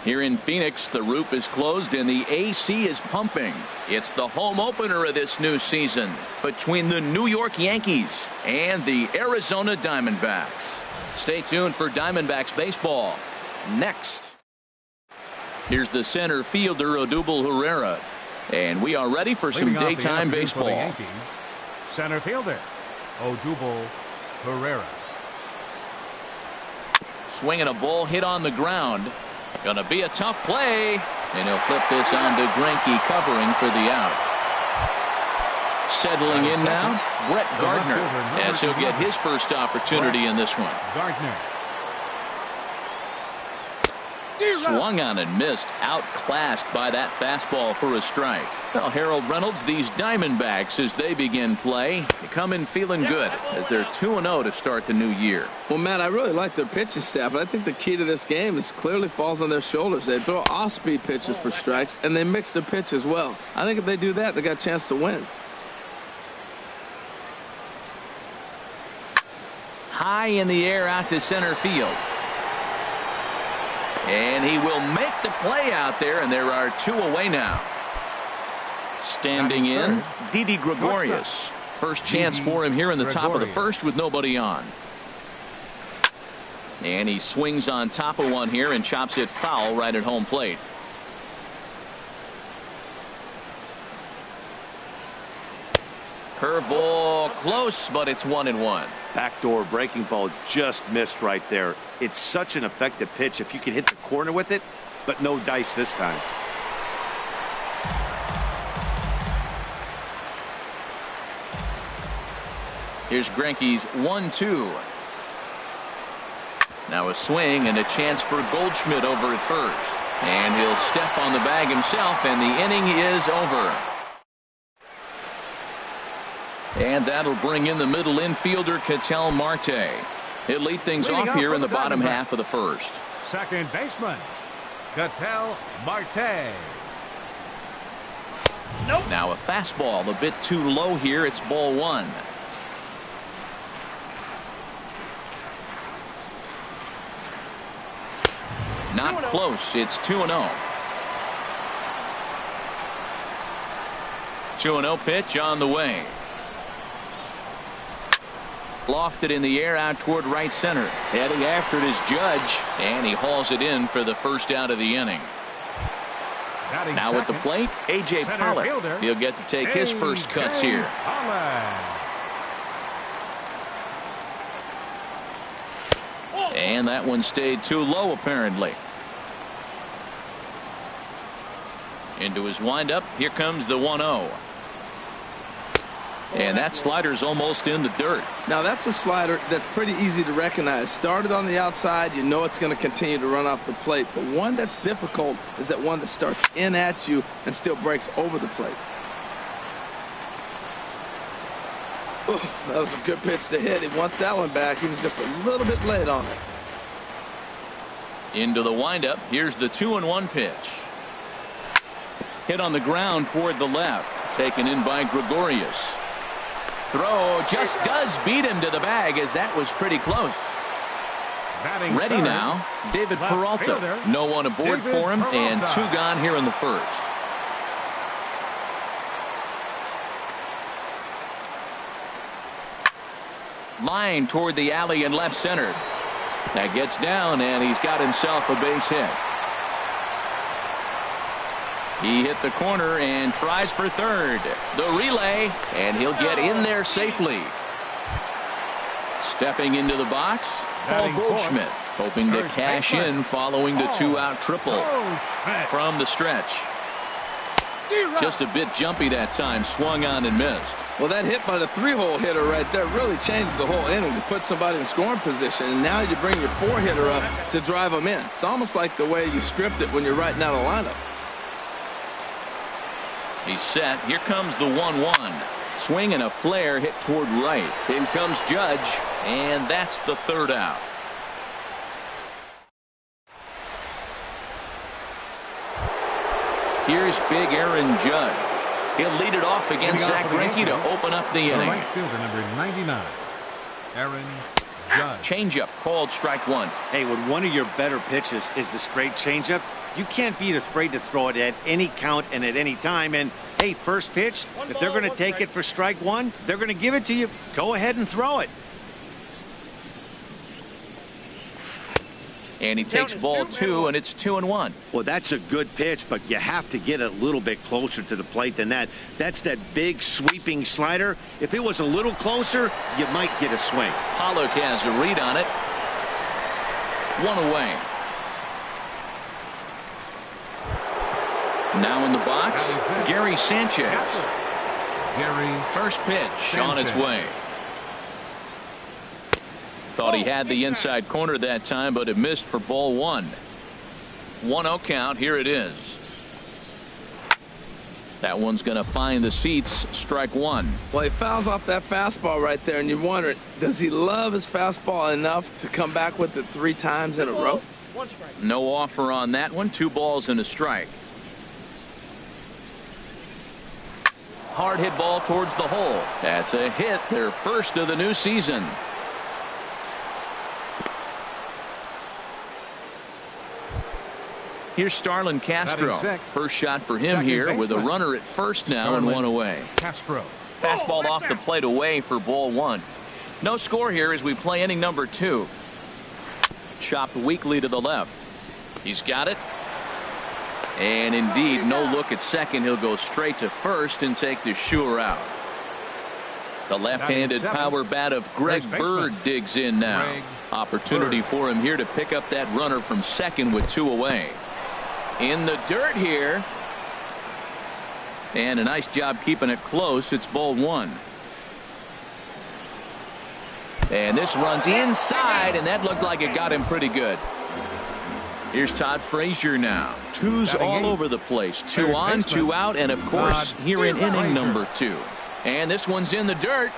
Here in Phoenix, the roof is closed and the AC is pumping. It's the home opener of this new season between the New York Yankees and the Arizona Diamondbacks. Stay tuned for Diamondbacks baseball next. Here's the center fielder, Odubel Herrera. And we are ready for some daytime baseball. Yankees, center fielder, Odubel Herrera. Swinging a ball hit on the ground. Gonna be a tough play. And he'll flip this on to Greinke covering for the out. Settling in now, Brett Gardner, as he'll get his first opportunity in this one. Gardner. Swung on and missed, outclassed by that fastball for a strike. Well, Harold Reynolds, these Diamondbacks, as they begin play, they come in feeling good as they're 2-0 to start the new year. Well, Matt, I really like their pitching staff, but I think the key to this game is clearly falls on their shoulders. They throw off-speed pitches for strikes, and they mix their pitch as well. I think if they do that, they got a chance to win. High in the air out to center field. And he will make the play out there, and there are 2 away now. Standing in, Didi Gregorius. First chance for him here in the top of the first with nobody on. And he swings on top of one here and chops it foul right at home plate. Curveball close, but it's 1-1. Backdoor breaking ball just missed right there. It's such an effective pitch if you can hit the corner with it, but no dice this time. Here's Greinke's 1-2. Now a swing and a chance for Goldschmidt over at first. And he'll step on the bag himself, and the inning is over. And that'll bring in the middle infielder, Ketel Marte. He'll lead things off here in the bottom half of the first. Second baseman, Ketel Marte. Now a fastball a bit too low here. It's ball 1. Not close. It's 2-0. 2-0 pitch on the way. Lofted in the air out toward right center. Heading after it is Judge, and he hauls it in for the first out of the inning. Now at the plate, A.J. Pollock. He'll get to take his first cuts here. And that one stayed too low apparently. Into his windup. Here comes the 1-0. And that slider's almost in the dirt. Now that's a slider that's pretty easy to recognize. Started on the outside, you know it's going to continue to run off the plate. The one that's difficult is that one that starts in at you and still breaks over the plate. Oh, that was a good pitch to hit. He wants that one back. He was just a little bit late on it. Into the windup. Here's the 2-1 pitch. Hit on the ground toward the left. Taken in by Gregorius. Throw just does beat him to the bag, as that was pretty close. Ready now, David Peralta. No one aboard for him, and 2 gone here in the first. Line toward the alley in left center. That gets down, and he's got himself a base hit. He hit the corner and tries for third. The relay, and he'll get in there safely. Stepping into the box, Paul Goldschmidt, hoping to cash in following the 2-out triple from the stretch. Just a bit jumpy that time, swung on and missed. Well, that hit by the 3-hole hitter right there really changes the whole inning to put somebody in scoring position, and now you bring your 4-hitter up to drive them in. It's almost like the way you script it when you're writing out a lineup. He's set. Here comes the 1-1. Swing and a flare hit toward right. In comes Judge, and that's the 3rd out. Here's big Aaron Judge. He'll lead it off against Zach Greinke to open up the inning. Right fielder number 99, Aaron Judge. Changeup called strike one. Hey, when one of your better pitches is the straight changeup, you can't be afraid to throw it at any count and at any time. And, hey, first pitch, if they're going to take it for strike one, they're going to give it to you. Go ahead and throw it. And he takes ball two, and it's 2-1. Well, that's a good pitch, but you have to get a little bit closer to the plate than that. That's that big sweeping slider. If it was a little closer, you might get a swing. Pollock has a read on it. One away. Now in the box, Gary Sanchez. Gary First pitch on its way. Thought he had the inside corner that time, but it missed for ball one. 1-0 count. Here it is. That one's going to find the seats. Strike one. Well, he fouls off that fastball right there, and you wonder, does he love his fastball enough to come back with it 3 times in a row? No offer on that one. 2 balls and a strike. Hard hit ball towards the hole. That's a hit. Their first of the new season. Here's Starlin Castro. First shot for him here with a runner at first now and 1 away. Castro. Fastball off the plate away for ball 1. No score here as we play inning number 2. Chopped weakly to the left. He's got it. And indeed, no look at second. He'll go straight to first and take the sure out. The left-handed power bat of Greg Bird digs in now. Opportunity for him here to pick up that runner from second with 2 away. In the dirt here. And a nice job keeping it close. It's ball 1. And this runs inside, and that looked like it got him pretty good. Here's Todd Frazier now. 2's all over the place. 2 on, 2 out, and of course here in inning number 2. And this one's in the dirt.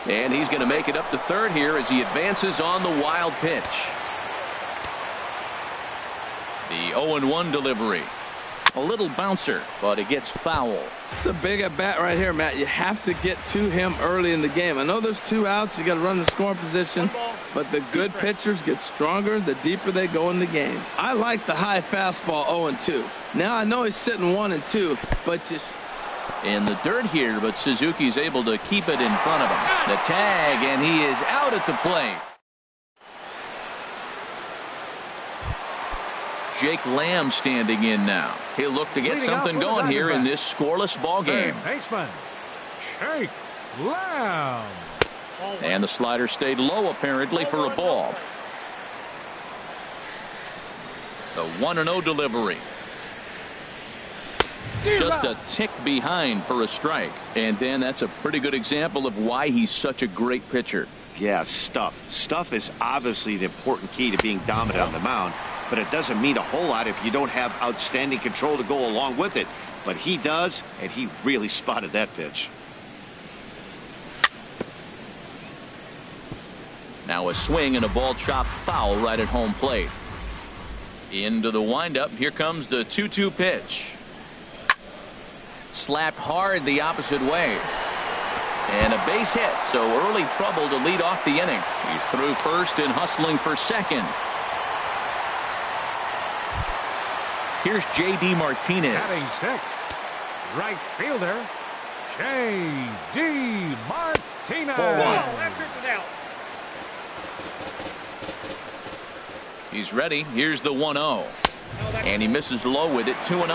And he's going to make it up to third here as he advances on the wild pitch. The 0-1 delivery. A little bouncer, but it gets foul. It's a big at bat right here, Matt. You have to get to him early in the game. I know there's 2 outs. You got to run the scoring position. But the good pitchers get stronger the deeper they go in the game. I like the high fastball 0-2. Now I know he's sitting 1-2, but just in the dirt here, but Suzuki's able to keep it in front of him. The tag, and he is out at the plate. Jake Lamb standing in now. He'll look to get something going here in this scoreless ball game. Baseman Jake Lamb. And the slider stayed low apparently for a ball. The 1-0 delivery. Just a tick behind for a strike. And then that's a pretty good example of why he's such a great pitcher. Yeah, stuff. Stuff is obviously the important key to being dominant on the mound, but it doesn't mean a whole lot if you don't have outstanding control to go along with it. But he does, and he really spotted that pitch. Now a swing and a ball chopped foul right at home plate. Into the windup. Here comes the 2-2 pitch. Slapped hard the opposite way. And a base hit, so early trouble to lead off the inning. He's through first and hustling for second. Here's J.D. Martinez. Batting 6th, right fielder J.D. Martinez. He's ready. Here's the 1-0. And he misses low with it. 2-0.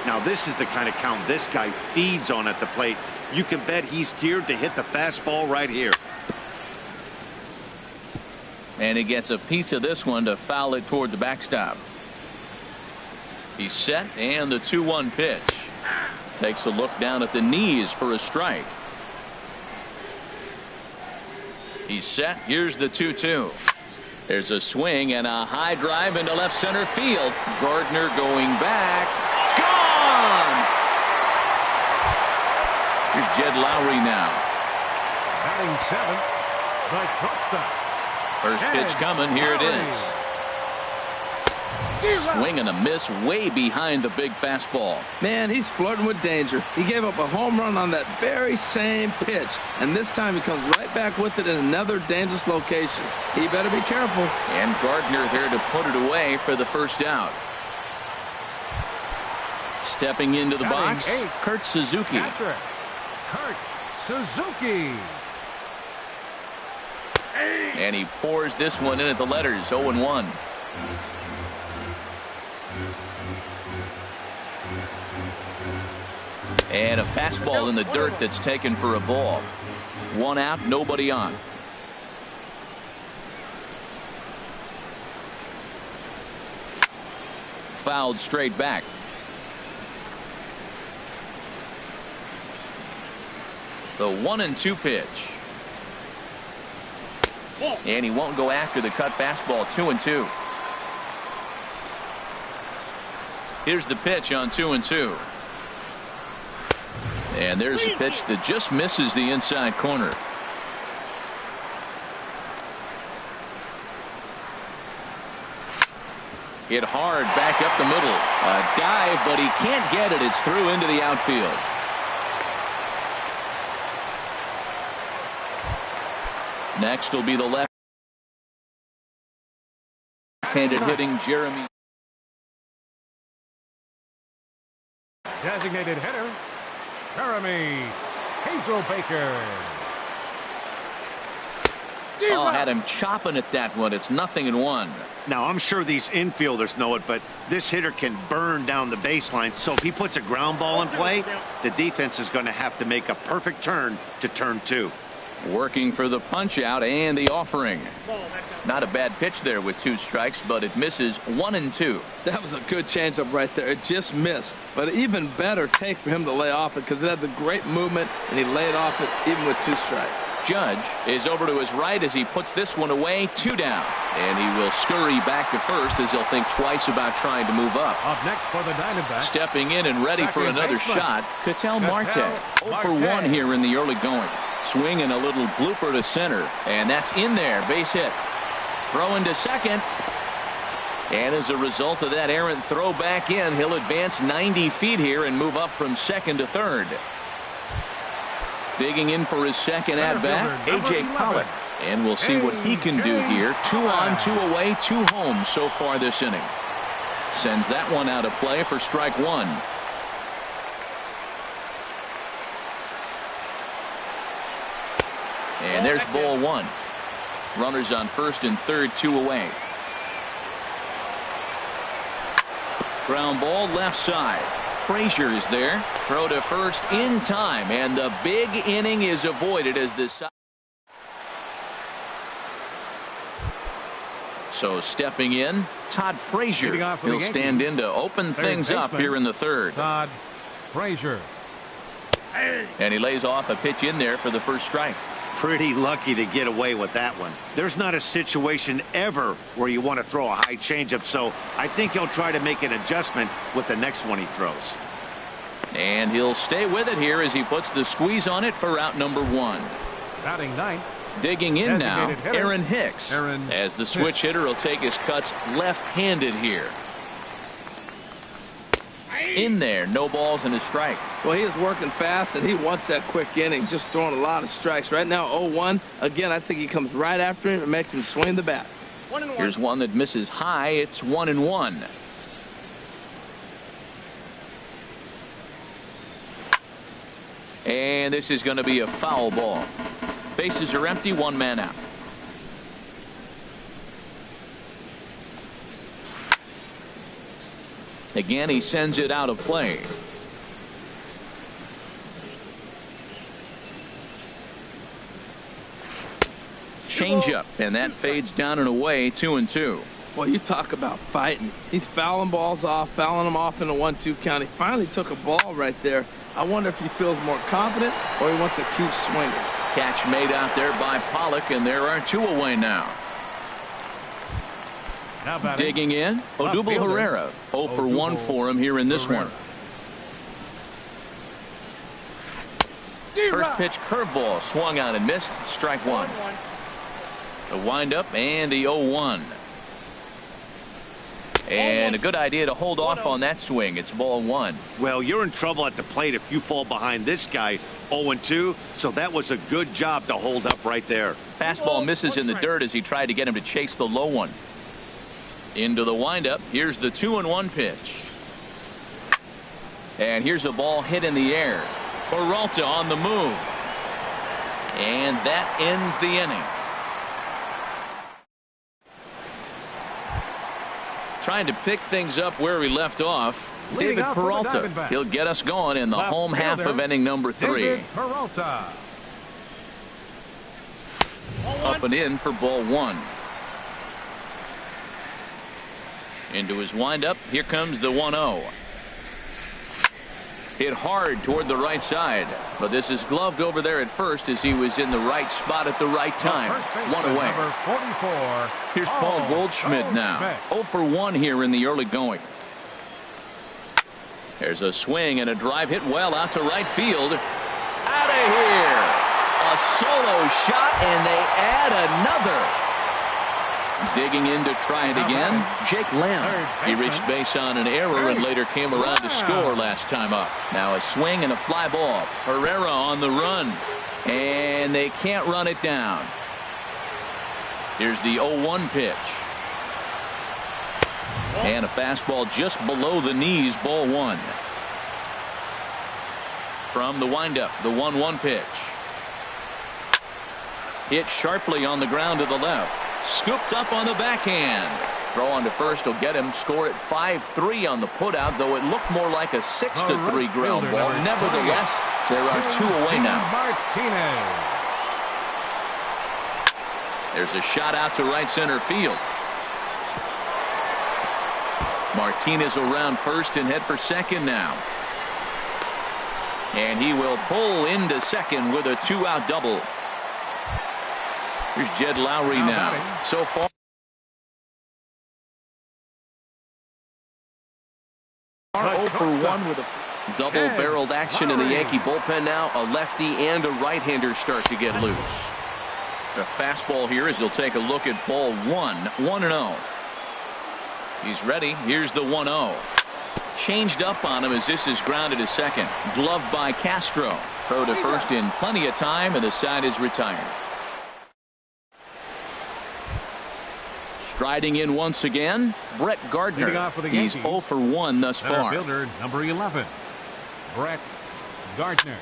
Now this is the kind of count this guy feeds on at the plate. You can bet he's geared to hit the fastball right here. And he gets a piece of this one to foul it toward the backstop. He's set, and the 2-1 pitch. Takes a look down at the knees for a strike. He's set. Here's the 2-2. There's a swing and a high drive into left center field. Gardner going back. Gone! Here's Jed Lowry now. Batting 7th, the shortstop. First pitch coming. Here it is. Swing and a miss way behind the big fastball. Man, he's flirting with danger. He gave up a home run on that very same pitch, and this time he comes right back with it in another dangerous location. He better be careful. And Gardner there to put it away for the first out. Stepping into the box, Kurt Suzuki. Catcher, Kurt Suzuki. And he pours this one in at the letters, 0-1. And a fastball in the dirt that's taken for a ball. 1 out, nobody on. Fouled straight back. The 1-2 pitch. And he won't go after the cut fastball. 2-2. Here's the pitch on 2-2. And there's a pitch that just misses the inside corner. Hit hard back up the middle. A dive, but he can't get it. It's through into the outfield. Next will be the left-handed hitting Jeremy. Designated hitter, Jeremy Hazelbaker. Oh, had him chopping at that one. It's 0-1. Now, I'm sure these infielders know it, but this hitter can burn down the baseline. So if he puts a ground ball in play, the defense is going to have to make a perfect turn to turn 2. Working for the punch out and the offering. Not a bad pitch there with 2 strikes, but it misses 1-2. That was a good changeup right there. It just missed. But even better take for him to lay off it because it had the great movement, and he laid off it even with 2 strikes. Judge is over to his right as he puts this one away. 2 down. And he will scurry back to first as he'll think twice about trying to move up. Up next for the Diamondbacks. Stepping in and ready for another shot, Ketel Marte. 0 for 1 here in the early going. Swing and a little blooper to center, and that's in there. Base hit. Throw into second. And as a result of that errant throw back in, he'll advance 90 feet here and move up from second to third. Digging in for his second at-bat, A.J. Pollock. And we'll see what he can do here. 2 on, 2 away, 2 home so far this inning. Sends that one out of play for strike 1. And there's ball 1. Runners on first and third, 2 away. Ground ball left side. Frazier is there. Throw to first in time, and the big inning is avoided as this. So stepping in, Todd Frazier. He'll stand in to open things up here in the third. Todd Frazier. And he lays off a pitch in there for the first strike. Pretty lucky to get away with that one. There's not a situation ever where you want to throw a high changeup, so I think he'll try to make an adjustment with the next one he throws. And he'll stay with it here as he puts the squeeze on it for out number 1. Batting 9th. Digging in now, Designated hitter, Aaron Hicks. As the switch hitter will take his cuts left-handed here. In there, no balls and a strike. Well, he is working fast, and he wants that quick inning, just throwing a lot of strikes. Right now, 0-1. Again, I think he comes right after him and makes him swing the bat. Here's one that misses high. It's 1-1. And this is going to be a foul ball. Bases are empty, 1 man out. Again, he sends it out of play. Changeup, and that fades down and away, 2-2. Well, you talk about fighting. He's fouling balls off, fouling them off in a 1-2 count. He finally took a ball right there. I wonder if he feels more confident or he wants to keep swinging. Catch made out there by Pollock, and there are 2 away now. Digging in, Odubel Herrera. 0 for 1 for him here in this one. First pitch curveball swung on and missed. Strike 1. The windup and the 0-1. And a good idea to hold off on that swing. It's ball one. Well, you're in trouble at the plate if you fall behind this guy 0-2, so that was a good job to hold up right there. Fastball misses in the dirt as he tried to get him to chase the low one. Into the windup. Here's the 2-1 pitch. And here's a ball hit in the air. Peralta on the move. And that ends the inning. Trying to pick things up where we left off. David Peralta. He'll get us going in the home half of inning number 3. David Peralta. Up and in for ball one. Into his windup. Here comes the 1-0. Hit hard toward the right side, but this is gloved over there at first as he was in the right spot at the right time. One away. Number 44. Here's Paul Goldschmidt now. 0 for 1 here in the early going. There's a swing and a drive hit well out to right field. Out of here. A solo shot, and they add another. Digging in to try it again, Jake Lamb. He reached base on an error and later came around to score last time up. Now a swing and a fly ball. Herrera on the run, and they can't run it down. Here's the 0-1 pitch. And a fastball just below the knees, ball one. From the windup, the 1-1 pitch. Hit sharply on the ground to the left. Scooped up on the backhand. Throw on to first will get him. Score at 5-3 on the putout, though it looked more like a 6-3 ground ball. Nevertheless, there are 2 away now. Martinez. There's a shot out to right center field. Martinez around first and head for second now. And he will pull into second with a 2-out double. Here's Jed Lowry now. So far, oh for 1 with a double-barreled action in the Yankee bullpen now. A lefty and a right-hander start to get loose. The fastball here as he'll take a look at ball 1. 1-0. He's ready. Here's the 1-0. Changed up on him as this is grounded to second. Gloved by Castro. Throw to first in plenty of time, and the side is retired. Striding in once again, Brett Gardner. He's 0 for 1 thus far. Fielder, number 11, Brett Gardner.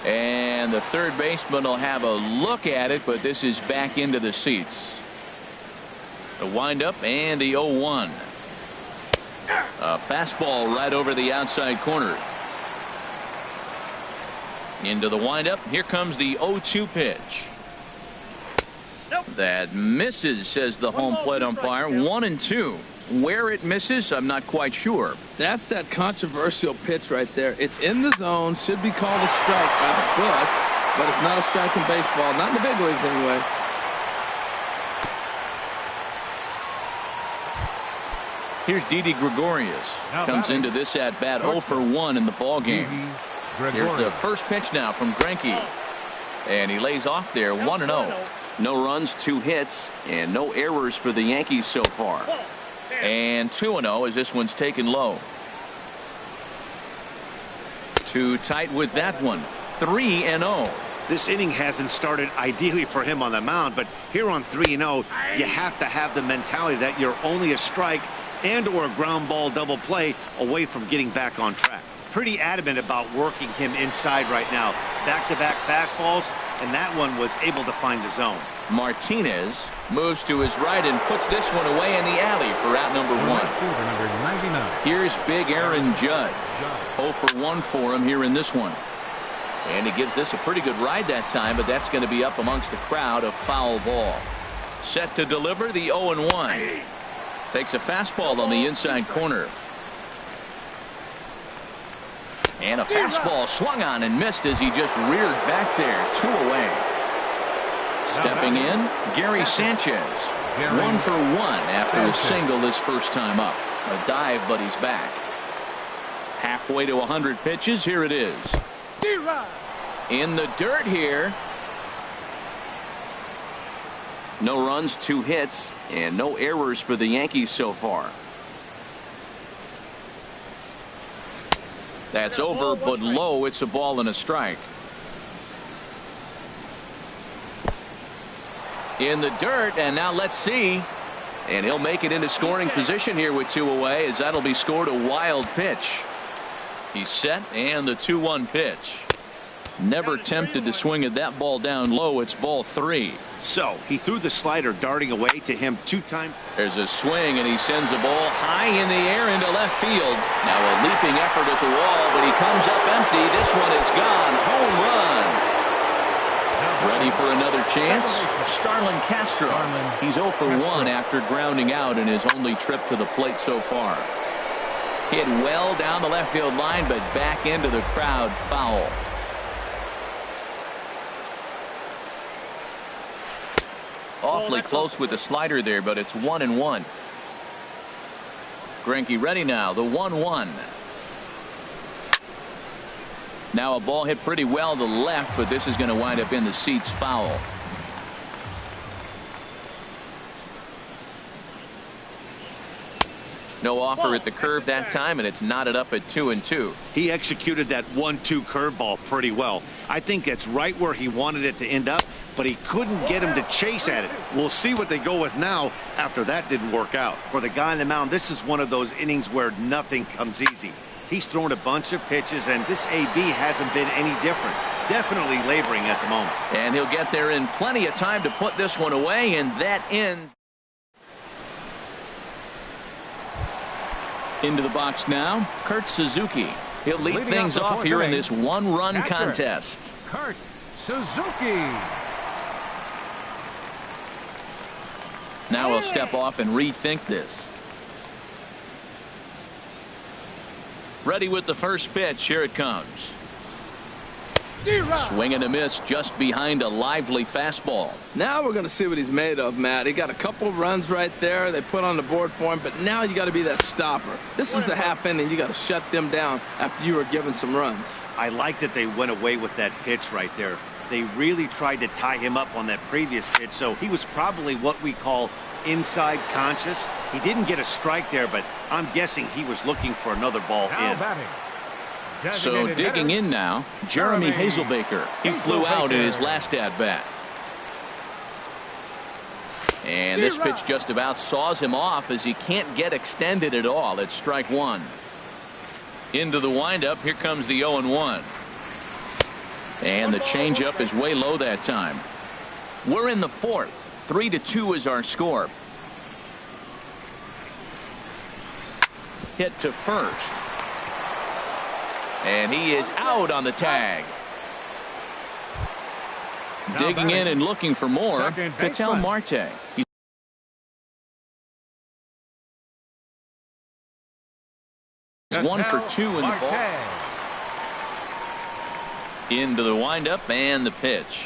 And the third baseman will have a look at it, but this is back into the seats. The windup and the 0-1. A fastball right over the outside corner. Into the windup. Here comes the 0-2 pitch. That misses, says the home plate umpire. 1-2. Where it misses, I'm not quite sure. That's that controversial pitch right there. It's in the zone, should be called a strike by the foot, but it's not a strike in baseball, not in the big leagues anyway. Here's Didi Gregorius. Comes into this at bat 0 for 1 in the ball game. Here's the first pitch now from Greinke. And he lays off there 1-0. No runs, 2 hits, and no errors for the Yankees so far. And 2-0 as this one's taken low. Too tight with that one. 3-0. This inning hasn't started ideally for him on the mound, but here on 3-0, you have to have the mentality that you're only a strike and or a ground ball double play away from getting back on track. Pretty adamant about working him inside right now. Back-to-back fastballs, and that one was able to find the zone. Martinez moves to his right and puts this one away in the alley for out number 1. Here's big Aaron Judge. 0 for 1 for him here in this one. And he gives this a pretty good ride that time, but that's going to be up amongst the crowd. A foul ball. Set to deliver the 0-1. Takes a fastball on the inside corner. And a fastball swung on and missed as he just reared back there. 2 away. Stepping in, Gary Sanchez. 1 for 1 after a single his first time up. A dive, but he's back. Halfway to 100 pitches. Here it is. In the dirt here. No runs, 2 hits, and no errors for the Yankees so far. That's over, but low. It's a ball and a strike. In the dirt, and now let's see. And he'll make it into scoring position here with 2 away, as that'll be scored a wild pitch. He's set, and the 2-1 pitch. Never tempted to swing at that ball down low. It's ball 3. So he threw the slider darting away to him 2 times. There's a swing, and he sends the ball high in the air into left field. Now a leaping effort at the wall, but he comes up empty. This one is gone. Home run. Ready for another chance? Starlin Castro. He's 0 for 1 after grounding out in his only trip to the plate so far. Hit well down the left field line, but back into the crowd, foul. Awfully close with the slider there, but it's 1-1. Greinke ready now, the 1-1. Now a ball hit pretty well to the left, but this is going to wind up in the seats, foul. No offer at the curve that time, and it's knotted up at 2-2. He executed that 1-2 curveball pretty well. I think it's right where he wanted it to end up, but he couldn't get him to chase at it. We'll see what they go with now after that didn't work out. For the guy on the mound, this is one of those innings where nothing comes easy. He's thrown a bunch of pitches, and this AB hasn't been any different. Definitely laboring at the moment. And he'll get there in plenty of time to put this one away, and that ends. Into the box now, Kurt Suzuki. He'll lead things off here in this 1-run contest. Kurt Suzuki. Now he'll step off and rethink this. Ready with the first pitch. Here it comes. Swing and a miss just behind a lively fastball. Now we're going to see what he's made of, Matt. He got a couple runs right there. They put on the board for him, but now you got to be that stopper. This is the half inning. You got to shut them down after you were given some runs. I like that they went away with that pitch right there. They really tried to tie him up on that previous pitch, so he was probably what we call inside conscious. He didn't get a strike there, but I'm guessing he was looking for another ball in. So digging in now, Jeremy Hazelbaker. He flew out in his last at-bat. And this pitch just about saws him off as he can't get extended at all. It's strike 1. Into the windup, here comes the 0-1. And the changeup is way low that time. We're in the 4th. 3-2 is our score. Hit to first. And he is out on the tag. Digging in and looking for more, Ketel Marte. He's 1 for 2 in the ball. Into the windup and the pitch.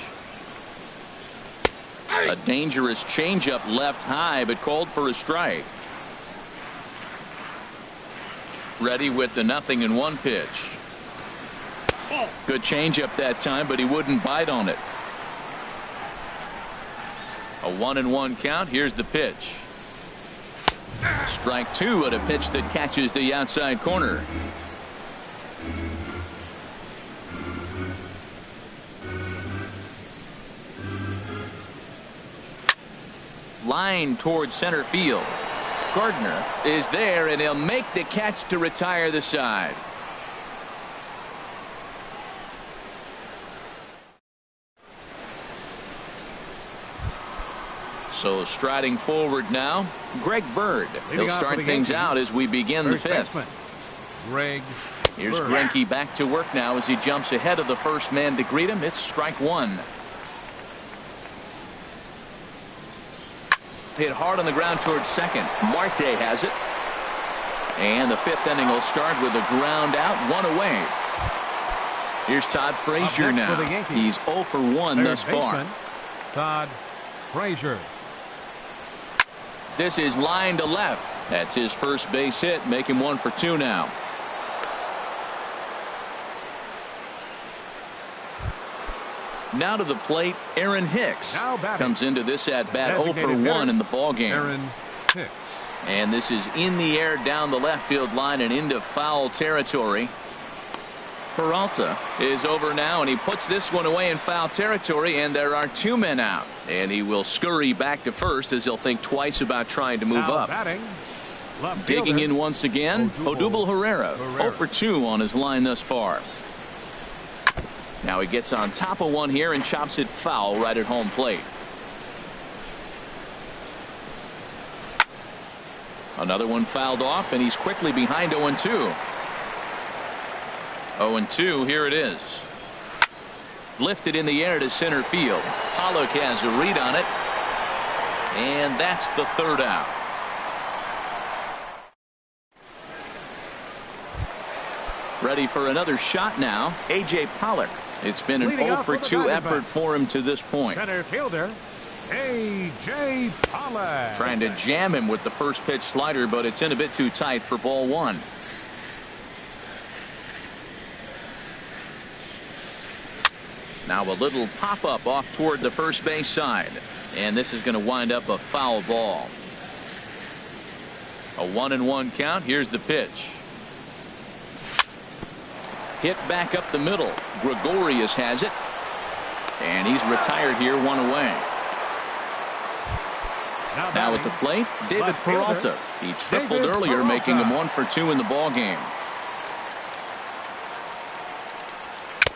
A dangerous changeup left high, but called for a strike. Ready with the 0-1 pitch. Good changeup that time, but he wouldn't bite on it. A 1-1 count. Here's the pitch. Strike 2 at a pitch that catches the outside corner. Line towards center field. Gardner is there, and he'll make the catch to retire the side. So striding forward now, Greg Bird. He'll start things out as we begin the 5th. Greg Here's Greinke back to work now as he jumps ahead of the first man to greet him. It's strike 1. Hit hard on the ground towards second. Marte has it. And the 5th inning will start with a ground out, 1 away. Here's Todd Frazier now. He's 0 for 1 thus far. Todd Frazier. This is line to left. That's his first base hit, making 1 for 2 now. Now to the plate, Aaron Hicks comes into this at bat 0 for 1 in the ball game. Aaron Hicks. And this is in the air down the left field line and into foul territory. Peralta is over now, and he puts this one away in foul territory, and there are 2 men out. And he will scurry back to first as he'll think twice about trying to move Now up. batting, left Digging fielder, in once again, Odubel Herrera. 0 for 2 on his line thus far. Now he gets on top of one here and chops it foul right at home plate. Another one fouled off, and he's quickly behind 0-2. 0-2, here it is. Lifted in the air to center field. Pollock has a read on it, and that's the 3rd out. Ready for another shot now, A.J. Pollock. It's been an Leading 0 off for for the 2 Diamondbacks. effort for him to this point. Center fielder, A.J. Pollock. Trying to jam him with the first pitch slider, but it's in a bit too tight for ball 1. Now a little pop-up off toward the first base side, and this is going to wind up a foul ball. A 1-1 count. Here's the pitch. Hit back up the middle. Gregorius has it, and he's retired here, 1 away. Now at the plate, David left fielder, Peralta. He tripled David earlier, Peralta. making him 1 for 2 in the ball game.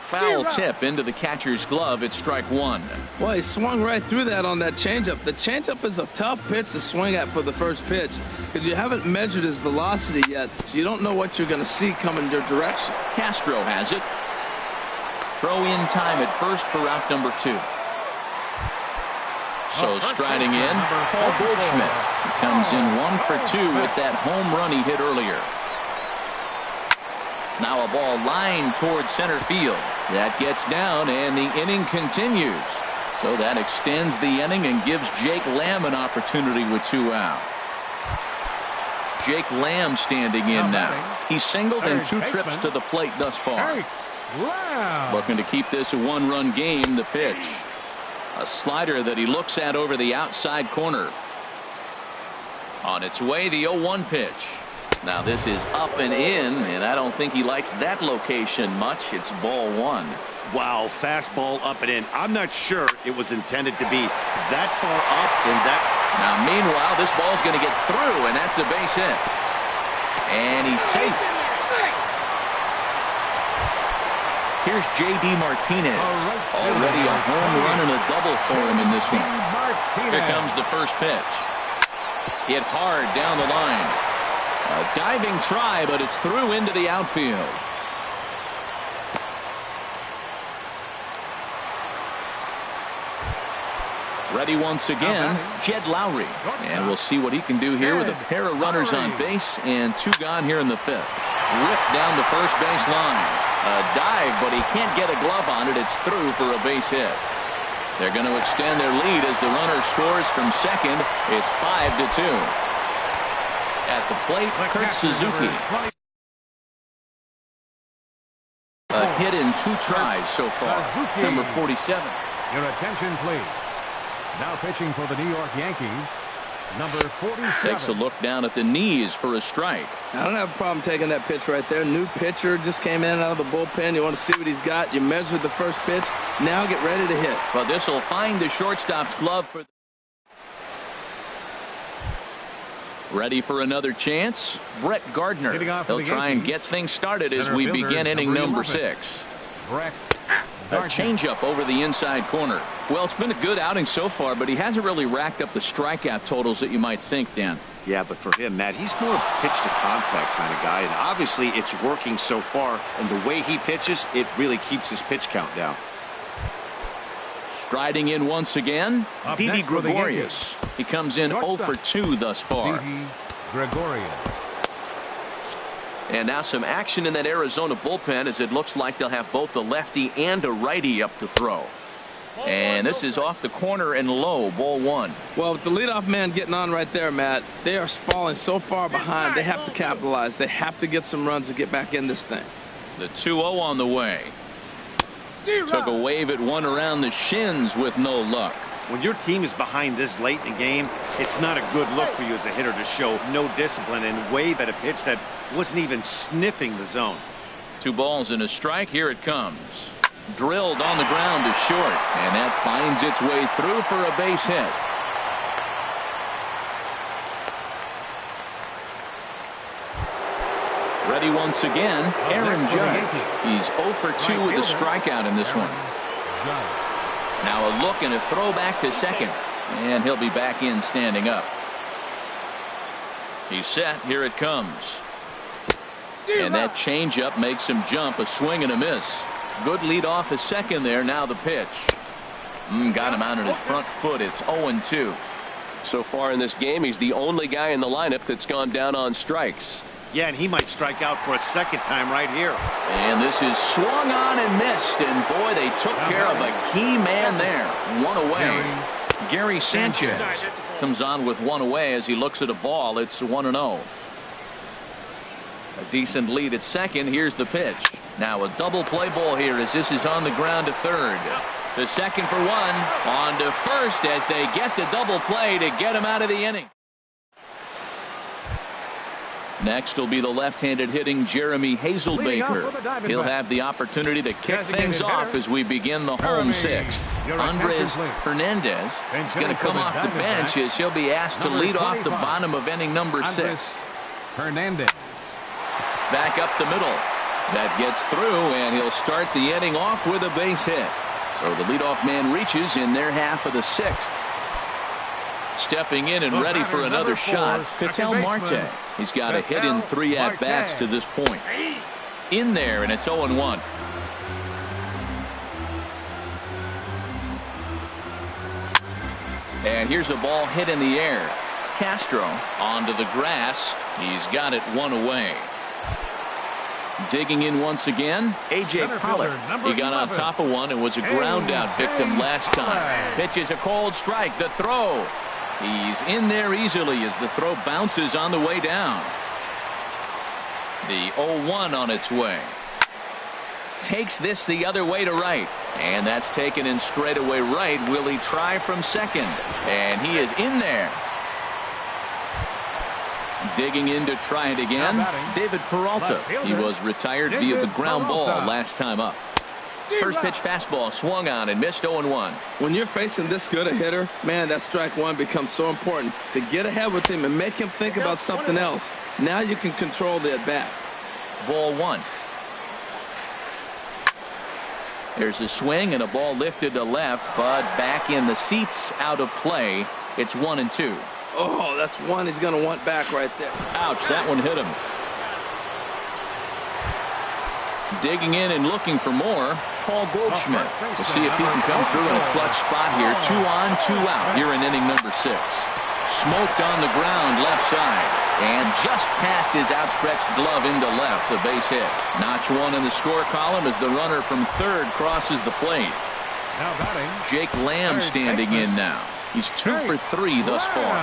Foul tip into the catcher's glove. It's strike 1. Well, he swung right through that on that changeup. The changeup is a tough pitch to swing at for the first pitch because you haven't measured his velocity yet, so you don't know what you're going to see coming your direction. Castro has it. Throw in time at first for out number 2. So striding in, Paul Goldschmidt. He comes in 1 for 2 with that home run he hit earlier. Now a ball lined towards center field. That gets down, and the inning continues. So that extends the inning and gives Jake Lamb an opportunity with 2 out. Jake Lamb standing in now. He's singled in 2 trips to the plate thus far. Jake Lamb. Looking to keep this a 1-run game. The pitch. A slider that he looks at over the outside corner. On its way, the 0-1 pitch. Now this is up and in, and I don't think he likes that location much. It's ball 1. Wow, fastball up and in. I'm not sure it was intended to be that far up and that. Now meanwhile, this ball's going to get through, and that's a base hit. And he's safe. Here's J.D. Martinez. Already a home run and a double for him in this one. Here comes the first pitch. Hit hard down the line. A diving try, but it's through into the outfield. Ready once again, Jed Lowry. And we'll see what he can do here with a pair of runners on base and 2 gone here in the 5th. Ripped down the first base line. A dive, but he can't get a glove on it. It's through for a base hit. They're going to extend their lead as the runner scores from second. It's 5-2. At the plate, Kurt Suzuki. A hit in 2 tries so far. Number 47. Your attention, please. Now pitching for the New York Yankees, number 47. Takes a look down at the knees for a strike. I don't have a problem taking that pitch right there. New pitcher just came in out of the bullpen. You want to see what he's got. You measure the first pitch. Now get ready to hit. But this will find the shortstop's glove for. Ready for another chance? Brett Gardner. He'll try and get things started as we begin inning number 6. Brett A changeup over the inside corner. Well, it's been a good outing so far, but he hasn't really racked up the strikeout totals that you might think, Dan. Yeah, but for him, Matt, he's more pitch to contact kind of guy, and obviously it's working so far, and the way he pitches, it really keeps his pitch count down. Striding in once again, Up Didi next for the Gregorius. He comes in 0 for 2 thus far. Didi Gregorius. And now some action in that Arizona bullpen as it looks like they'll have both a lefty and a righty up to throw. And this is off the corner and low, ball 1. Well, with the leadoff man getting on right there, Matt, they are falling so far behind. They have to capitalize. They have to get some runs to get back in this thing. The 2-0 on the way. Took a wave at one around the shins with no luck. When your team is behind this late in the game, it's not a good look for you as a hitter to show no discipline and wave at a pitch that wasn't even sniffing the zone. 2 balls and a strike. Here it comes. Drilled on the ground to short, and that finds its way through for a base hit. Ready once again, Aaron Judge. He's 0 for 2 with a strikeout in this one. Now a look and a throw back to second, and he'll be back in standing up. He's set. Here it comes. And that changeup makes him jump. A swing and a miss. Good lead off at second there. Now the pitch. Got him out on his front foot. It's 0-2. So far in this game, he's the only guy in the lineup that's gone down on strikes. Yeah, and he might strike out for a second time right here. And this is swung on and missed. And boy, they took care of a key man there. 1 away. Gary Sanchez comes on with 1 away as he looks at a ball. It's 1-0. A decent lead at second. Here's the pitch. Now a double play ball here as this is on the ground to third. The second for 1. On to first as they get the double play to get him out of the inning. Next will be the left-handed hitting Jeremy Hazelbaker. He'll have the opportunity to kick things off as we begin the home 6th. Andres Hernandez is going to come off the bench as he'll be asked to lead off the bottom of inning number 6. Hernandez. Back up the middle. That gets through, and he'll start the inning off with a base hit. So the leadoff man reaches in their half of the 6th. Stepping in and ready for another shot, Ketel Marte. He's got a hit in 3 at-bats to this point. In there, and it's 0-1. And here's a ball hit in the air. Castro onto the grass. He's got it 1 away. Digging in once again, A.J. Pollock. He got on top of one and was a ground out victim last time. Pitches a cold strike. The throw. He's in there easily as the throw bounces on the way down. The 0-1 on its way. Takes this the other way to right. And that's taken in straightaway right. Will he try from second? And he is in there. Digging in to try it again, David Peralta. He was retired via the ground ball last time up. First pitch fastball swung on and missed 0-1. When you're facing this good a hitter, man, that strike one becomes so important to get ahead with him and make him think about something else. Now you can control the at-bat. Ball 1. There's a swing and a ball lifted to left, but back in the seats, out of play. It's 1-2. Oh, that's one he's going to want back right there. Ouch, that one hit him. Digging in and looking for more, Paul Goldschmidt. We'll see if he can come through in a clutch spot here. 2 on, 2 out here in inning number 6. Smoked on the ground left side. And just past his outstretched glove into left, the base hit. Notch 1 in the score column as the runner from third crosses the plate. Jake Lamb standing in now. He's 2 for 3 thus far.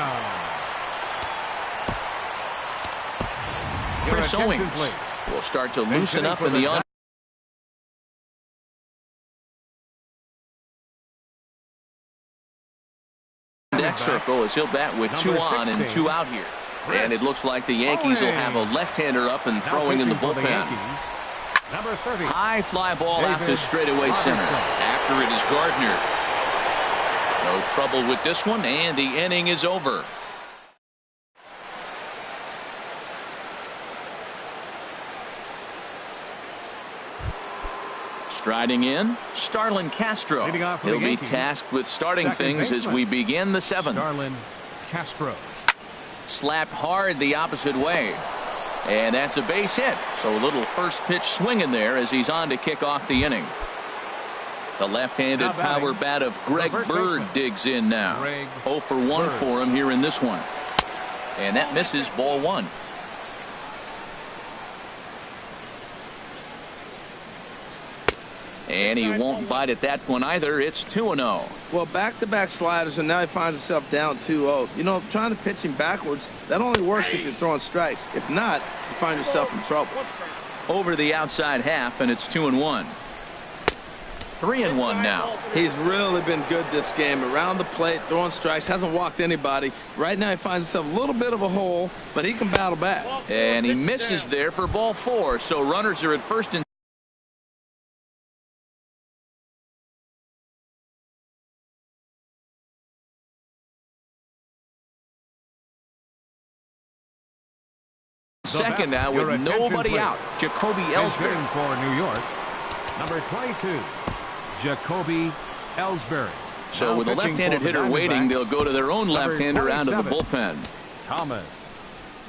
Chris Owings will start to loosen up in the on. Deck circle as he'll bat with 2 on and 2 out here. And it looks like the Yankees will have a left-hander up and throwing in the bullpen. High fly ball out to straightaway center. After it is Gardner. No trouble with this one, and the inning is over. Striding in, Starlin Castro. He'll be tasked with starting things as we begin the 7th. Starlin Castro. Slapped hard the opposite way. And that's a base hit. So a little first pitch swing in there as he's on to kick off the inning. The left-handed power bat of Greg Bird digs in now. 0 for 1 for him here in this one. And that misses, ball 1. And he won't bite at that one either. It's 2-0. Well, back-to-back sliders, and now he finds himself down 2-0. You know, trying to pitch him backwards, that only works if you're throwing strikes. If not, you find yourself in trouble. Over the outside half, and it's 2-1. 3-1 now. He's really been good this game. Around the plate, throwing strikes, hasn't walked anybody. Right now he finds himself a little bit of a hole, but he can battle back. And he misses there for ball 4. So runners are at first and second now with nobody out. Jacoby Ellsbury. Hitting for New York, number 22, Jacoby Ellsbury. So Now with a pitching left-handed for the hitter waiting, Diamondbacks, they'll go to their own number left-hander out of the 27, bullpen. Thomas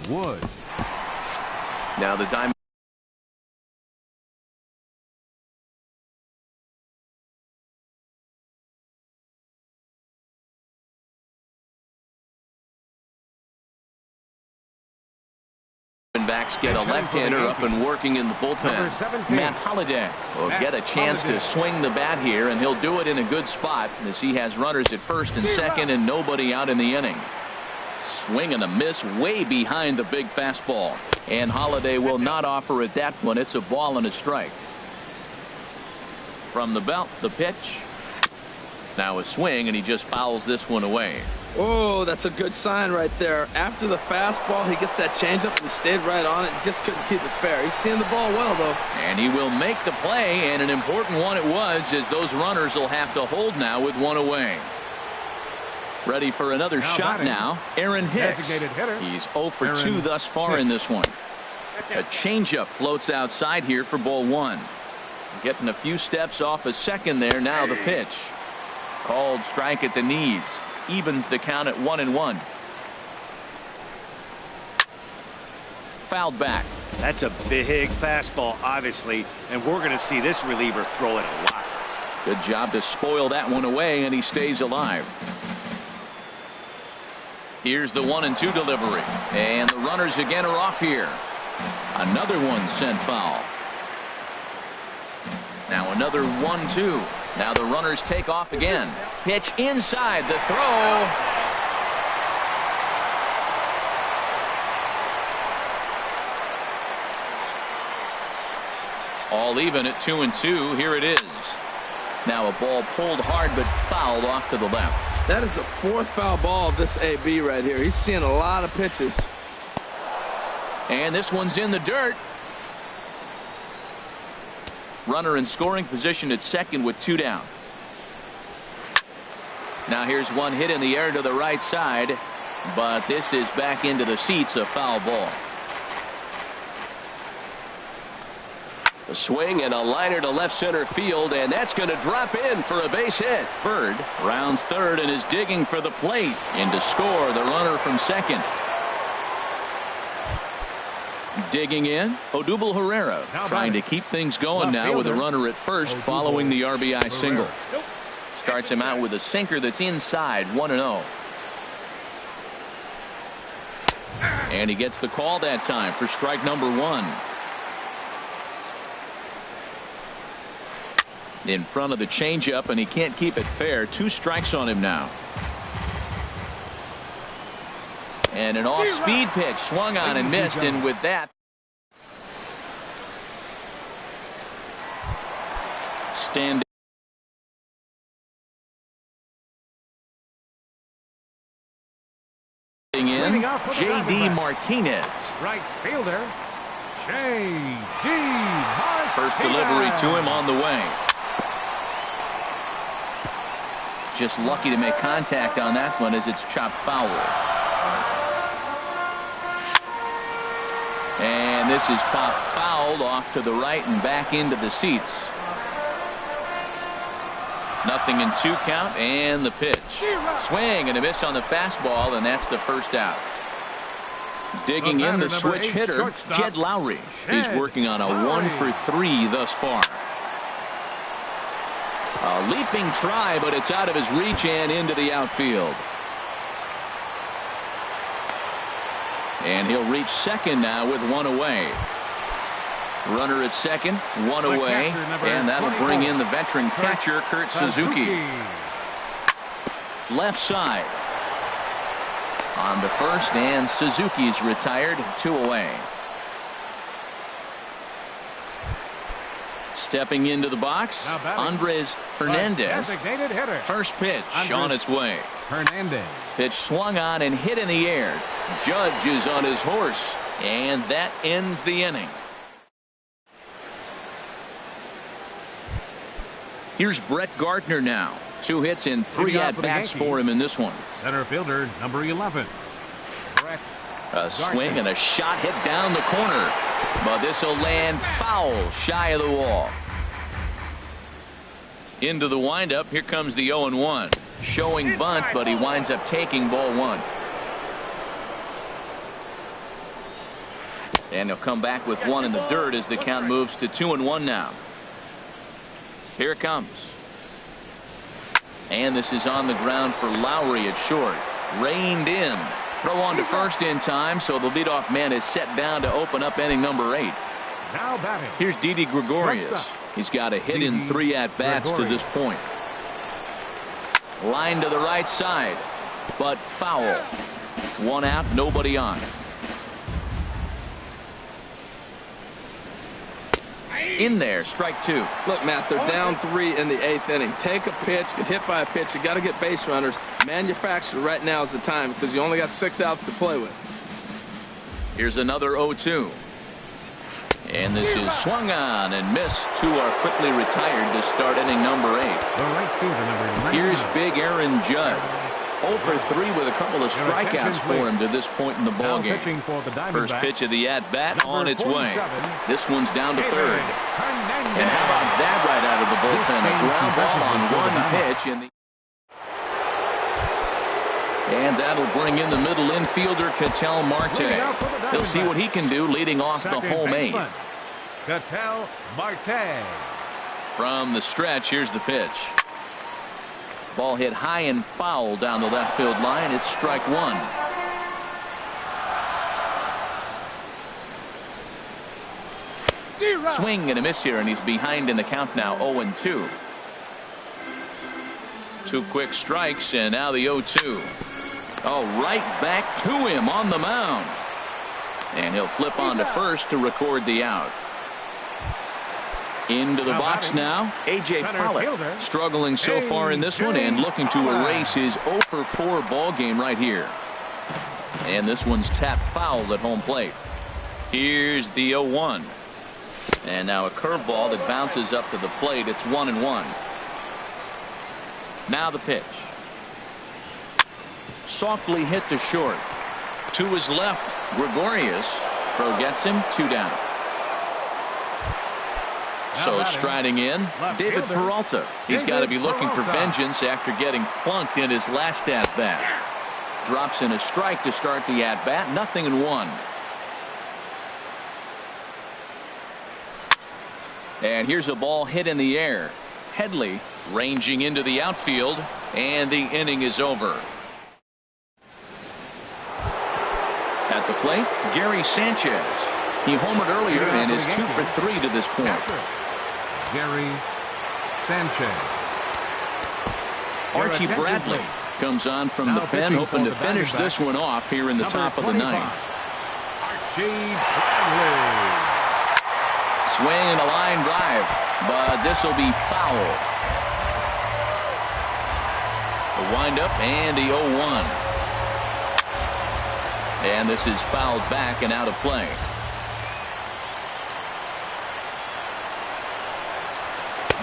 Wood. Now the Diamondbacks Get a left-hander up and working in the bullpen. Matt Holliday will get a chance to swing the bat here, and he'll do it in a good spot as he has runners at first and second and nobody out in the inning. Swing and a miss way behind the big fastball, and Holliday will not offer it that one. It's a ball and a strike. From the belt, the pitch. Now a swing, and he just fouls this one away. Oh, that's a good sign right there. After the fastball, he gets that changeup and he stayed right on it. Just couldn't keep it fair. He's seeing the ball well, though. And he will make the play, and an important one it was, as those runners will have to hold now with one away. Ready for another shot now, Aaron Hicks. He's 0 for 2 thus far in this one. A changeup floats outside here for ball one. Getting a few steps off a second there. Now the pitch. Called strike at the knees. Evens the count at 1-1. Fouled back. That's a big fastball, obviously, and we're going to see this reliever throw it a lot. Good job to spoil that one away, and he stays alive. Here's the 1-2 delivery, and the runners again are off here. Another one sent foul. Now another 1-2. Now the runners take off again. Pitch inside, the throw. All even at 2-2. Here it is. Now a ball pulled hard but fouled off to the left. That is the fourth foul ball of this AB right here. He's seeing a lot of pitches. And this one's in the dirt. Runner in scoring position at second with 2 down. Now here's one hit in the air to the right side, but this is back into the seats, a foul ball. a swing and a liner to left center field, and that's going to drop in for a base hit. Bird rounds third and is digging for the plate. In to score the runner from second. Digging in, Odubel Herrera trying to keep things going now with a runner at first following the RBI single. Starts him out with a sinker that's inside, 1-0. And he gets the call that time for strike number 1. In front of the changeup, and he can't keep it fair. 2 strikes on him now. And an off-speed pitch swung on and missed, and with that, standing in, J.D. Martinez. Right fielder, J.D. Martinez. First delivery to him on the way. Just lucky to make contact on that one as it's chopped foul. And this is popped fouled off to the right and back into the seats. 0-2 count, and the pitch. Swing and a miss on the fastball, and that's the first out. Digging in the switch hitter, Jed Lowry. He's working on a 1-for-3 thus far. A leaping try, but it's out of his reach and into the outfield. And he'll reach second now with 1 away. Runner at second, 1 away, and that'll bring in the veteran catcher, Kurt Suzuki. Left side. On to first, and Suzuki's retired, 2 away. Stepping into the box, Andres Hernandez. First pitch on its way. Hernandez. Pitch swung on and hit in the air. Judge is on his horse, and that ends the inning. Here's Brett Gardner now. 2 hits and 3 at-bats for him in this one. Center fielder, number 11, Brett A swing and a shot hit down the corner. But this will land foul shy of the wall. Into the windup. Here comes the 0-1. Showing bunt, but he winds up taking ball one. And he'll come back with one in the dirt as the count moves to 2-1 now. Here it comes. And this is on the ground for Lowry at short. Reined in. Throw on to first in time, so the leadoff man is set down to open up inning number 8. Now batting. Here's Didi Gregorius. He's got a hit in 3 at-bats to this point. Line to the right side, but foul. 1 out, nobody on. In there, strike 2. Look, Matt, they're down 3 in the 8th inning. Take a pitch, get hit by a pitch. You got to get base runners. Manufacture right now is the time because you only got 6 outs to play with. Here's another 0-2. And this is swung on and missed. 2 are quickly retired to start inning number 8. The right fielder, number 99. Here's big Aaron Judd. 0 for 3 with a couple of strikeouts for him to this point in the ballgame. First pitch of the at-bat on its way. This one's down to third. And how about that right out of the bullpen? A ground ball on 1 pitch. And that'll bring in the middle infielder, Ketel Marte. He'll see what he can do leading off the home 8. Ketel Marte. From the stretch, here's the pitch. Ball hit high and foul down the left field line. It's strike 1. Swing and a miss here, and he's behind in the count now, 0-2. 2 quick strikes, and now the 0-2. Oh, right back to him on the mound. And he'll flip on to first to record the out. Into the box now, A.J. Pollock, struggling so far in this one and looking to erase his 0 for 4 ball game right here. And this one's tapped foul at home plate. Here's the 0-1. And now a curveball that bounces up to the plate. It's 1-1. Now the pitch. Softly hit to short. To his left, Gregorius. Throw gets him, 2 down. So striding in, David Peralta. He's got to be looking for vengeance after getting plunked in his last at-bat. Drops in a strike to start the at-bat. 0-1. And here's a ball hit in the air. Headley ranging into the outfield, and the inning is over. At the plate, Gary Sanchez. He homered earlier and is 2 for 3 to this point. Gary Sanchez. Archie Bradley comes on from the pen, hoping to finish this one off here in the top of the 9th. Archie Bradley. Swing and a line drive, but this will be foul. The windup and the 0-1. And this is fouled back and out of play.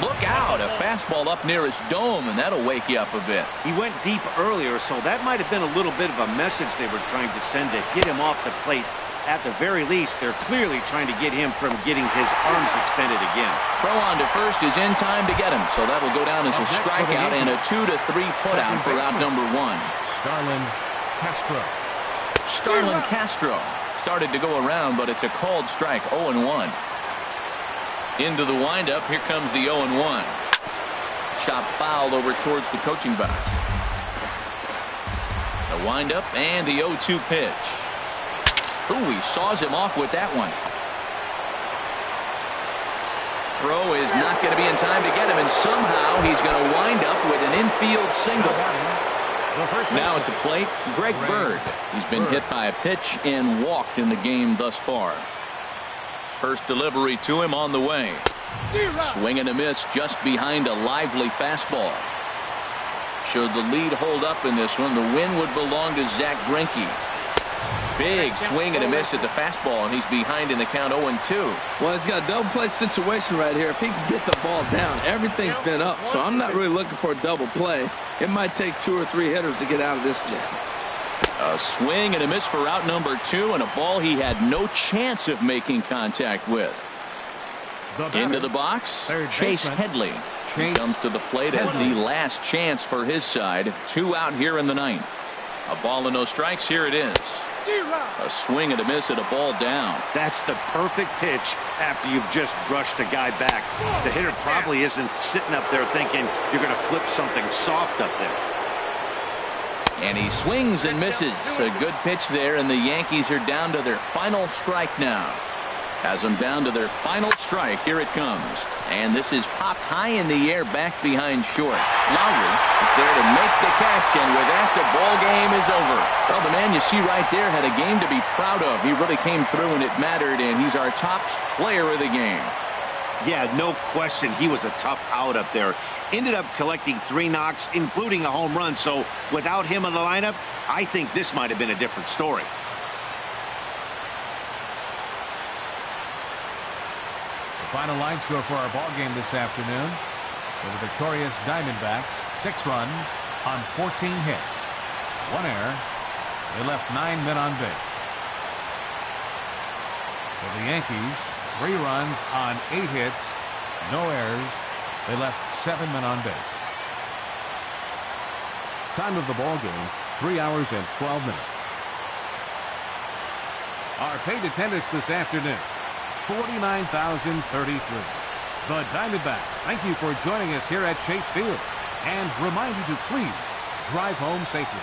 Look out, a fastball up near his dome, and that'll wake you up a bit. He went deep earlier, so that might have been a little bit of a message they were trying to send to get him off the plate. At the very least, they're clearly trying to get him from getting his arms extended again. Throw on to first is in time to get him, so that'll go down as a strikeout and a 2-3 putout for out number 1. Starlin Castro. Starlin Castro started to go around, but it's a called strike. 0-1. Into the windup. Here comes the 0-1. Chop foul over towards the coaching box. The windup and the 0-2 pitch. Ooh, he saws him off with that one. Throw is not going to be in time to get him, and somehow he's going to wind up with an infield single. Now at the plate, Greg Bird. He's been hit by a pitch and walked in the game thus far. First delivery to him on the way. Swing and a miss just behind a lively fastball. Should the lead hold up in this one, the win would belong to Zach Greinke. Big swing and a miss at the fastball, and he's behind in the count 0-2. Well, he's got a double play situation right here. If he can get the ball down, everything's been up, so I'm not really looking for a double play. It might take 2 or 3 hitters to get out of this jam. A swing and a miss for out number 2, and a ball he had no chance of making contact with. Into the box, Chase Headley. He comes to the plate as the last chance for his side. 2 out here in the 9th. A ball and no strikes. Here it is. A swing and a miss and a ball down. That's the perfect pitch after you've just brushed a guy back. The hitter probably isn't sitting up there thinking you're going to flip something soft up there. And he swings and misses. A good pitch there, and the Yankees are down to their final strike now. Has them down to their final strike. Here it comes. And this is popped high in the air back behind short. Lowry is there to make the catch, and with that, the ball game is over. Well, the man you see right there had a game to be proud of. He really came through when it mattered, and he's our top player of the game. Yeah, no question. He was a tough out up there. Ended up collecting 3 knocks, including a home run. So without him in the lineup, I think this might have been a different story. Final line score for our ball game this afternoon. For the victorious Diamondbacks, 6 runs on 14 hits. 1 error. They left 9 men on base. For the Yankees, 3 runs on 8 hits. No errors. They left 7 men on base. Time of the ball game, 3 hours and 12 minutes. Our paid attendance this afternoon, 49,033. The Diamondbacks thank you for joining us here at Chase Field and remind you to please drive home safely.